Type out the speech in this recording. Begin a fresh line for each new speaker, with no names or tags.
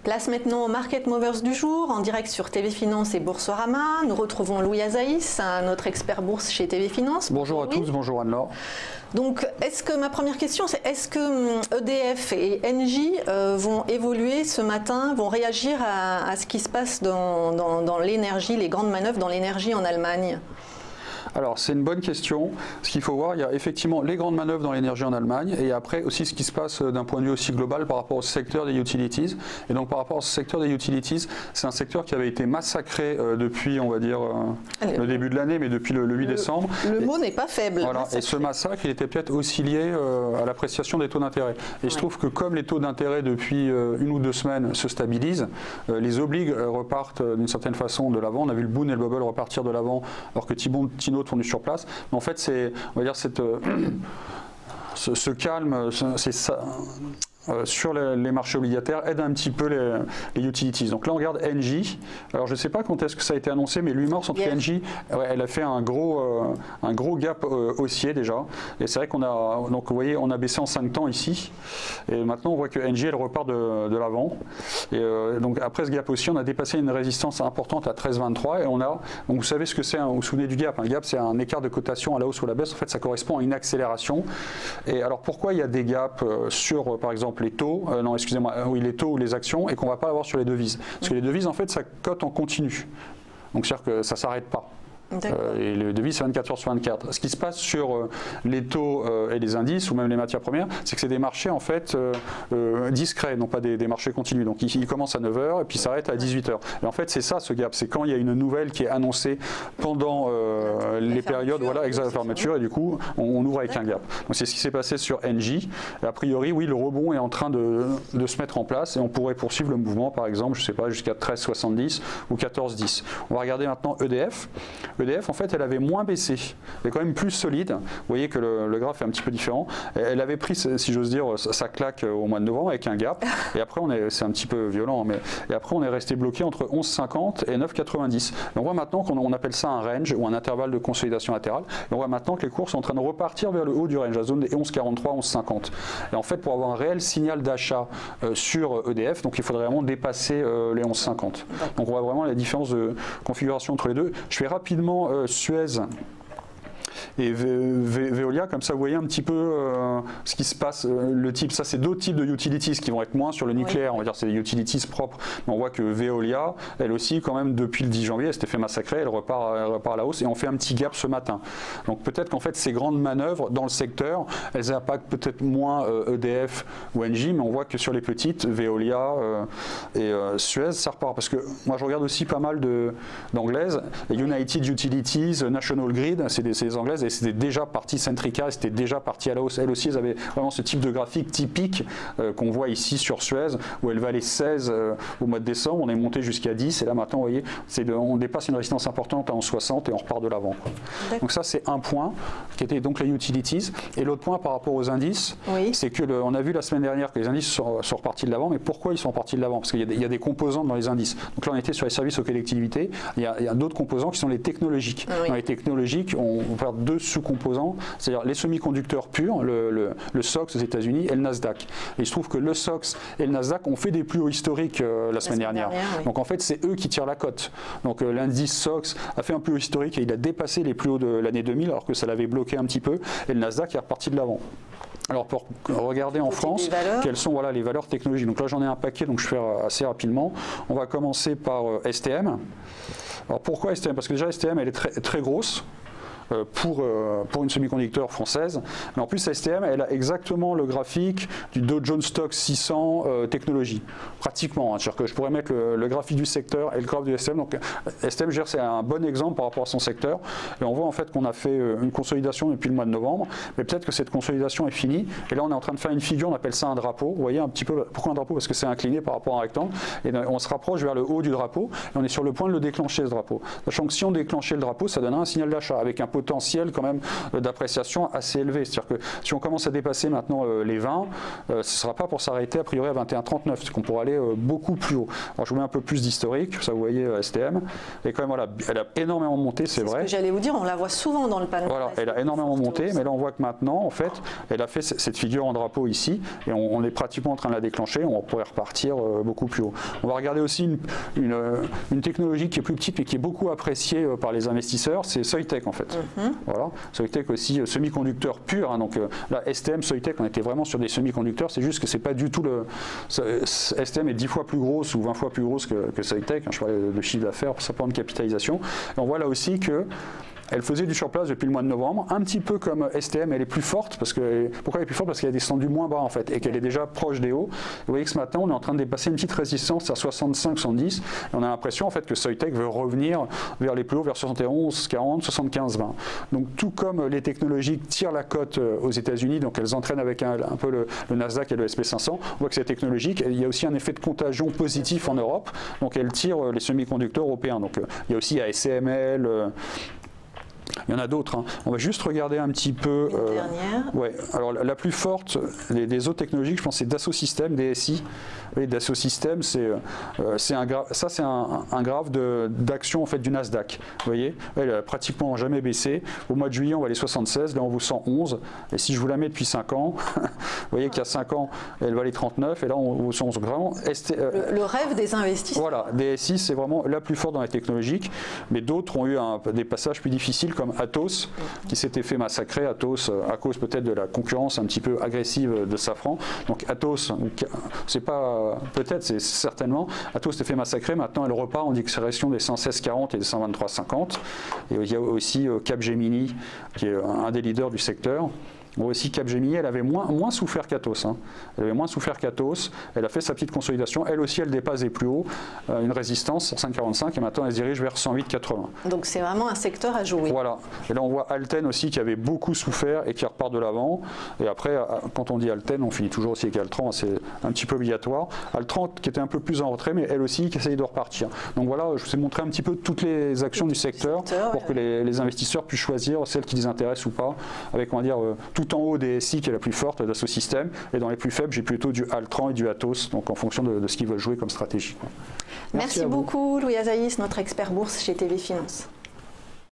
Place maintenant aux Market Movers du jour, en direct sur TV Finance et Boursorama. Nous retrouvons Louis Azaïs, notre expert bourse chez TV Finance.
Bonjour à tous, bonjour Anne-Laure.
Donc, ma première question, c'est est-ce que EDF et Engie vont évoluer ce matin, vont réagir à ce qui se passe dans l'énergie, les grandes manœuvres dans l'énergie en Allemagne ?
Alors, c'est une bonne question. Ce qu'il faut voir, il y a effectivement les grandes manœuvres dans l'énergie en Allemagne et après aussi ce qui se passe d'un point de vue aussi global par rapport au secteur des utilities. Et donc, par rapport au secteur des utilities, c'est un secteur qui avait été massacré depuis, on va dire, le début de l'année, mais depuis le 8 décembre.
Le mot n'est pas faible.
Voilà. Et ce massacre, il était peut-être aussi lié à l'appréciation des taux d'intérêt. Et il se trouve que comme les taux d'intérêt depuis 1 ou 2 semaines se stabilisent, les obligues repartent d'une certaine façon de l'avant. On a vu le Bund et le Bubble repartir de l'avant, alors que T-Bond, T-Note sont sur place. Mais en fait, c'est, on va dire, ce calme, c'est ça. Sur les marchés obligataires aide un petit peu les utilities. Donc là on regarde Engie. Alors je ne sais pas quand est-ce que ça a été annoncé, mais lui-même entre Engie, elle a fait un gros gap haussier déjà. Et c'est vrai qu'on a, donc vous voyez, on a baissé en 5 temps ici. Et maintenant on voit que Engie elle repart de l'avant. Et donc après ce gap haussier, on a dépassé une résistance importante à 13,23 et on a, donc vous savez ce que c'est, vous vous souvenez du gap. Un gap c'est un écart de cotation à la hausse ou à la baisse. En fait ça correspond à une accélération. Et alors pourquoi il y a des gaps sur par exemple les taux, les taux ou les actions, et qu'on ne va pas avoir sur les devises. Parce que les devises, en fait, ça cote en continu. Donc, c'est-à-dire que ça ne s'arrête pas. Et le devis c'est 24 heures sur 24. Ce qui se passe sur les taux et les indices ou même les matières premières, c'est que c'est des marchés en fait discrets, non pas des marchés continus. Donc ils commencent à 9h et puis s'arrêtent à 18h. Et en fait c'est ça ce gap, c'est quand il y a une nouvelle qui est annoncée pendant les périodes, voilà, exact, la fermeture, et du coup on ouvre avec un gap. Donc c'est ce qui s'est passé sur Engie. Et a priori oui, le rebond est en train de se mettre en place et on pourrait poursuivre le mouvement par exemple, je sais pas, jusqu'à 13,70 ou 14,10. On va regarder maintenant EDF. EDF, en fait, elle avait moins baissé, elle est quand même plus solide. Vous voyez que le graphe est un petit peu différent. Elle avait pris, si j'ose dire, sa claque au mois de novembre avec un gap. Et après, c'est un petit peu violent, et après, on est resté bloqué entre 11,50 et 9,90. On voit maintenant qu'on appelle ça un range ou un intervalle de consolidation latérale. Et on voit maintenant que les cours sont en train de repartir vers le haut du range, la zone des 11,43, 11,50. Et en fait, pour avoir un réel signal d'achat sur EDF, donc il faudrait vraiment dépasser les 11,50. Donc on voit vraiment la différence de configuration entre les deux. Je fais rapidement Suez et Veolia, comme ça vous voyez un petit peu ce qui se passe, le type, ça c'est d'autres types de utilities qui vont être moins sur le nucléaire, on va dire c'est des utilities propres, mais on voit que Veolia, elle aussi quand même depuis le 10 janvier, elle s'était fait massacrer, elle repart à la hausse et on fait un petit gap ce matin. Donc peut-être qu'en fait ces grandes manœuvres dans le secteur, elles impactent peut-être moins EDF ou Engie, mais on voit que sur les petites, Veolia et Suez, ça repart, parce que moi je regarde aussi pas mal d'anglaises, United Utilities, National Grid, c'est des anglaises, et c'était déjà parti Centrica, c'était déjà parti à la hausse. Elles aussi, elles avaient vraiment ce type de graphique typique qu'on voit ici sur Suez, où elle valait 16 au mois de décembre, on est monté jusqu'à 10, et là maintenant, vous voyez, on dépasse une résistance importante à 11,60 et on repart de l'avant. Donc ça, c'est un point, qui était donc les utilities. Et l'autre point par rapport aux indices, c'est que on a vu la semaine dernière que les indices sont repartis de l'avant, mais pourquoi ils sont repartis de l'avant? Parce qu'il y a des composantes dans les indices. Donc là, on était sur les services aux collectivités, il y a d'autres composants qui sont les technologiques. Dans les technologiques, on va deux sous-composants, c'est-à-dire les semi-conducteurs purs, le SOX aux États-Unis et le Nasdaq. Et il se trouve que le SOX et le Nasdaq ont fait des plus hauts historiques la semaine dernière. Oui. Donc en fait, c'est eux qui tirent la cote. Donc l'indice SOX a fait un plus haut historique et il a dépassé les plus hauts de l'année 2000 alors que ça l'avait bloqué un petit peu et le Nasdaq est reparti de l'avant. Alors pour regarder en France, quelles sont les valeurs technologiques. Donc là j'en ai un paquet, donc je fais assez rapidement. On va commencer par STM. Alors pourquoi STM? Parce que déjà STM elle est très, très grosse. Pour une semi-conducteur française. Mais en plus, STM, elle a exactement le graphique du Dow Jones Stock 600 technologie. Pratiquement. C'est-à-dire que je pourrais mettre le graphique du secteur et le graphe du STM. Donc, STM, c'est un bon exemple par rapport à son secteur. Et on voit en fait qu'on a fait une consolidation depuis le mois de novembre. Mais peut-être que cette consolidation est finie. Et là, on est en train de faire une figure, on appelle ça un drapeau. Vous voyez un petit peu, pourquoi un drapeau? Parce que c'est incliné par rapport à un rectangle. Et on se rapproche vers le haut du drapeau. Et on est sur le point de le déclencher, ce drapeau. Sachant que si on déclenchait le drapeau, ça donnerait un signal d'achat avec un potentiel quand même d'appréciation assez élevé. C'est-à-dire que si on commence à dépasser maintenant les 20, ce ne sera pas pour s'arrêter a priori à 21,39, parce qu'on pourra aller beaucoup plus haut. Alors je vous mets un peu plus d'historique, ça vous voyez STM, et quand même voilà, elle a énormément monté, c'est vrai.
Ce que j'allais vous dire, on la voit souvent dans le panneau.
Voilà, elle a énormément monté, mais là on voit que maintenant, en fait, elle a fait cette figure en drapeau ici, et on est pratiquement en train de la déclencher, on pourrait repartir beaucoup plus haut. On va regarder aussi une technologie qui est plus petite, mais qui est beaucoup appréciée par les investisseurs, c'est Soitec en fait. Voilà, Soitec aussi, semi-conducteur pur, hein, donc là STM, Soitec, on était vraiment sur des semi-conducteurs, c'est juste que c'est pas du tout le... STM est 10 fois plus grosse ou 20 fois plus grosse que Soitec, hein, je parlais de chiffre d'affaires, ça prend de capitalisation, et on voit là aussi que elle faisait du surplace depuis le mois de novembre, un petit peu comme STM, elle est plus forte, pourquoi elle est plus forte? Parce qu'elle est descendue moins bas en fait, et qu'elle est déjà proche des hauts. Vous voyez que ce matin, on est en train de dépasser une petite résistance à 65-70, et on a l'impression en fait que Soitec veut revenir vers les plus hauts, vers 71, 40, 75, 20. Donc tout comme les technologies tirent la cote aux États-Unis, donc elles entraînent avec un peu le Nasdaq et le SP500, on voit que c'est technologique, il y a aussi un effet de contagion positif en Europe, donc elles tirent les semi-conducteurs européens. Donc il y a aussi ASML, il y en a d'autres. Hein. On va juste regarder un petit peu.
Dernière.
Ouais. Alors la plus forte des autres technologies, je pense, c'est Dassault Systèmes, DSI. Oui, Dassault Systèmes, c'est un graphe d'action en fait du Nasdaq. Vous voyez, elle a pratiquement jamais baissé. Au mois de juillet, on va aller 76, là on vaut 111. Et si je vous la mets depuis 5 ans, vous voyez qu'il y a 5 ans, elle valait 39, et là on vaut 111. Vraiment,
le rêve des investisseurs.
Voilà, DSI, c'est vraiment la plus forte dans les technologiques, mais d'autres ont eu des passages plus difficiles, comme Atos, qui s'était fait massacrer, Atos, à cause peut-être de la concurrence un petit peu agressive de Safran. Donc Atos, c'est pas peut-être, c'est certainement, Atos s'est fait massacrer, maintenant elle repart en direction des 116,40 et des 123,50. Et il y a aussi Capgemini, qui est un des leaders du secteur. Aussi Capgemini, elle avait moins souffert qu'Atos. Hein. Elle avait moins souffert qu'Atos. Elle a fait sa petite consolidation. Elle aussi, elle dépasse des plus hauts, une résistance, 5,45, et maintenant elle se dirige vers 108,80.
Donc c'est vraiment un secteur à jouer.
Voilà. Et là on voit Alten aussi qui avait beaucoup souffert et qui repart de l'avant. Et après, quand on dit Alten, on finit toujours aussi avec Altran, c'est un petit peu obligatoire. Altran qui était un peu plus en retrait, mais elle aussi qui essaye de repartir. Donc voilà, je vous ai montré un petit peu toutes les actions du secteur pour que les investisseurs puissent choisir celles qui les intéressent ou pas, avec on va dire tout en haut des SI qui est la plus forte, Dassault Systèmes, et dans les plus faibles, j'ai plutôt du Altran et du Atos, donc en fonction de ce qu'ils veulent jouer comme stratégie.
Merci beaucoup Louis Azaïs, notre expert bourse chez TV Finance.